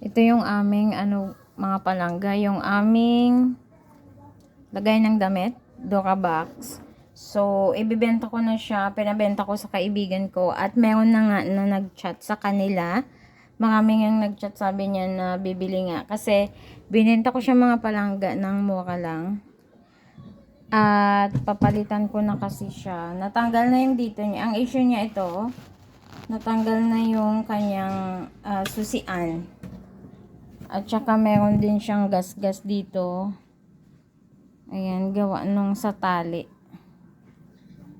Ito yung aming mga palangga, yung aming lagay ng damit, Dora box. So, ibibenta ko na siya, pinabenta ko sa kaibigan ko at meron na nga na nag-chat sa kanila. Maraming yung nag-chat, sabi niya na bibili nga kasi binenta ko siya mga palangga ng mura lang. At papalitan ko na kasi siya. Natanggal na yung dito niya. Ang issue niya ito, natanggal na yung kanyang susian. At saka meron din siyang gas-gas dito. Ayan, gawa nung sa tali.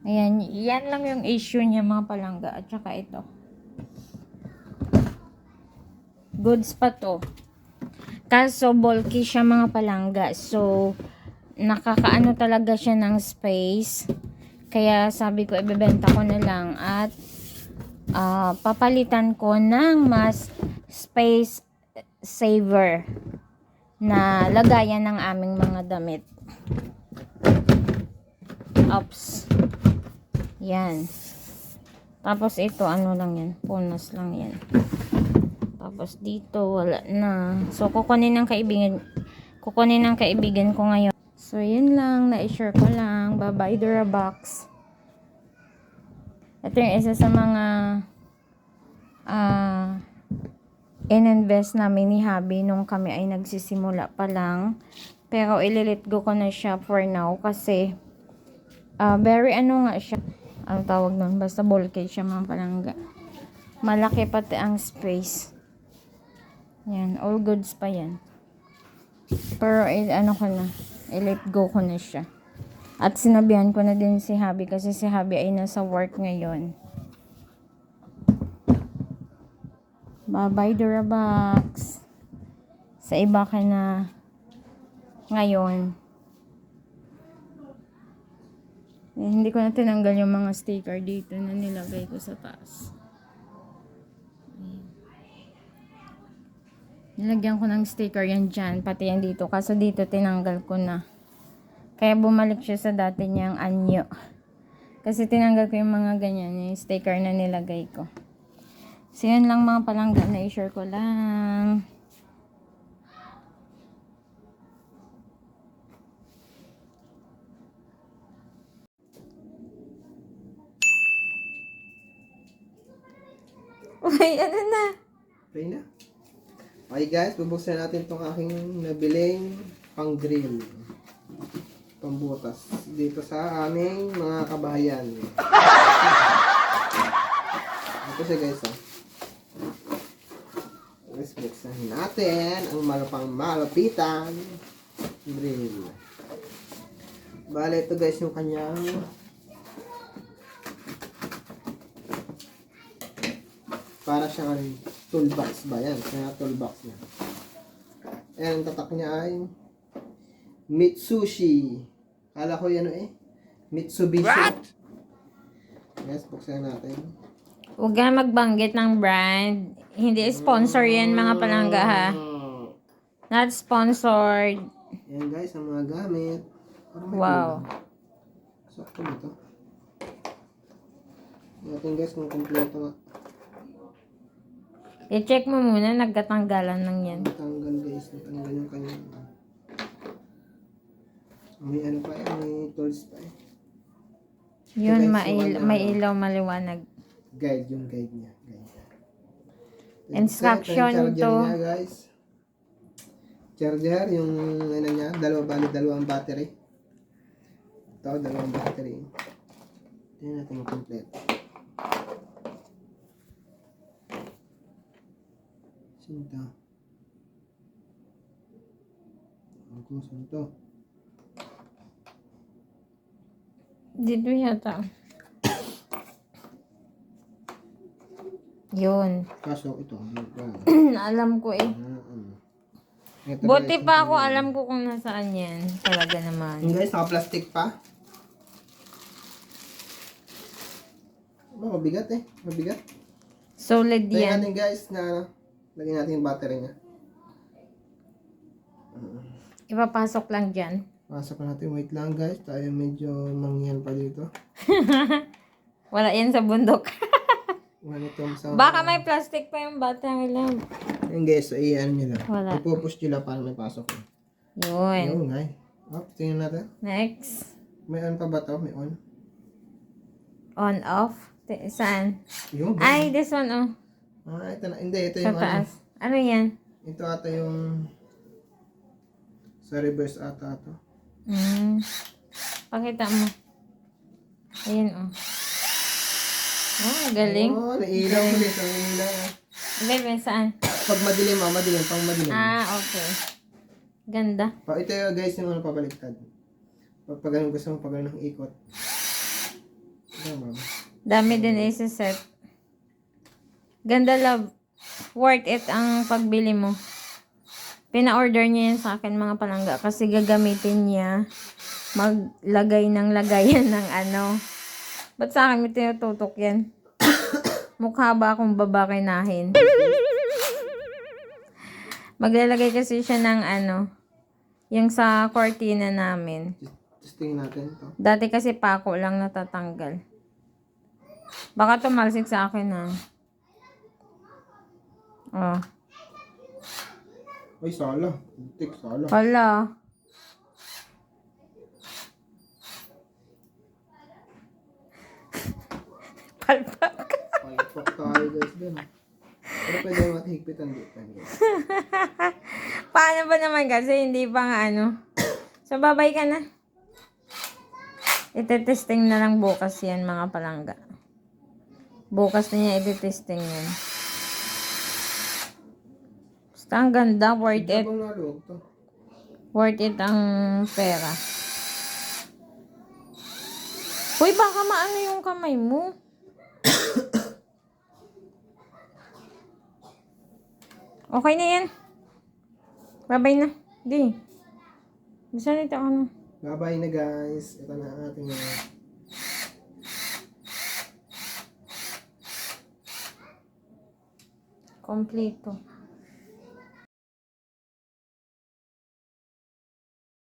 Ayan, yan lang yung issue niya mga palangga. At saka ito. Goods pa to. Kaso bulky siya mga palangga. So, nakakaano talaga siya ng space. Kaya sabi ko, ibebenta ko na lang. At papalitan ko ng mas space saver na lagayan ng aming mga damit. Oops. Yan. Tapos ito, ano lang yan. Punas lang yan. Tapos dito, wala na. So, kukunin ng kaibigan ko ngayon. So, yun lang. Na-share ko lang. Bye-bye, Dora box. Ito yung isa sa mga in-invest namin ni Habi nung kami ay nagsisimula pa lang. Pero ililit go ko na siya for now kasi very ano nga siya. Ano tawag nun? Basta bulky siya mga palangga. Malaki pati ang space. Yan. All goods pa yan. Pero ano ko na. I-let go ko na siya. At sinabihan ko na din si Habi kasi si Habi ay nasa work ngayon. Bye-bye, Dora box. Sa iba ka na ngayon. Hindi ko na tinanggal yung mga sticker dito na nilagay ko sa taas. Nilagyan ko ng sticker yan dyan, pati yan dito. Kaso dito tinanggal ko na. Kaya bumalik siya sa dati niyang anyo. Kasi tinanggal ko yung mga ganyan, yung sticker na nilagay ko. So yun lang mga palangga na i-share ko lang. Uy, ano na? Okay na. Okay guys, bubuksan natin itong aking nabiling pang grill. Pambutas. Dito sa aming mga kabahayan. Ito siya guys Let's buksan natin ang malapang malapitan grill. Bale, ito guys yung kanyang para siyang toolbox ba yan? Kaya toolbox niya. Ayan, ang tatak niya ay Mitsubishi. Kala ko yan Mitsubishi. What? Yes, buksan natin. Huwag ka magbanggit ng brand. Hindi sponsor yan mga palangga ha. Not sponsored. Ayan guys, ang mga gamit. Wow. Sakto ba ito? Natin guys kung kompleto nga. I-check mo muna, nagkatanggalan lang yan. Natanggal guys, natanggal yung kanya. May ano pa may tools pa Yun, guys, may ilaw maliwanag. Guide, yung guide niya. Instruction to. Niya, guys. Charger, yung ano niya, dalawang battery. Ito, dalawang battery. Tingnan natin yung complete. Sinta. Ako, sinto. Dito yata. Yun. Kaso ito. Alam ko eh. Ito, Buti guys, pa ako alam ko kung nasaan yan. Talaga naman. Yung guys, naka-plastic pa. Mabigat mabigat. Solid Tingnan yan. natin guys na lagyan natin yung battery niya. Ipapasok lang dyan. Pasok natin. Wait lang guys. Tayo medyo mangyan pa dito. Wala yan sa bundok. Ganito sa... Baka may plastic pa yung battery lang. Yung guys, so ano nyo lang. Wala. Ipupush nyo lang para may pasok. Yun. Yung nga. Oh, tingnan natin. Next. May on pa ba to? May on? On, off. Saan? Yung Ay, this one, oh. ito na. Hindi, ito Sa yung ano. taas. Ano yan? Ito ata yung sa reverse ata ito. Pakita mo. Ayan, oh. Oh, galing. Oh, nailaw ulit. Ang ilaw. Bebe, saan? Pag madilim, madilim. Pang madilim. Okay. Ganda. Ito yung guys yung ano pabaliktad. Pag ganun gusto mo, pag ganun ikot. Tama. Dami din isa-set. Ganda, love. Worth it ang pagbili mo. Pina-order niya yan sa akin, mga palangga. Kasi gagamitin niya maglagay ng lagayan ng ano. Ba't sa akin may tinututok yan? Mukha ba akong babakinahin? Maglalagay kasi siya ng ano, yung sa cortina namin. Testing natin ito. Dati kasi pako lang natatanggal. Baka tumalsik sa akin, ha. Oh. Ay, sala. Tik, sala. Hala. Palpak. Ay, fuck tayo guys dun. Pero pwede naman higpitan dito. Paano ba naman kasi hindi pa nga ano. So, babay ka na. Itetesting na lang bukas yan, mga palangga. Bukas na niya itetesting yan. Basta ang ganda, worth it. Habang naluwag to. Worth it ang pera. Uy, baka maano yung kamay mo. Okay na yan. Babay na. Di. Bisa nito ano. Bye-bye na guys. Ito na ang ating Kompleto.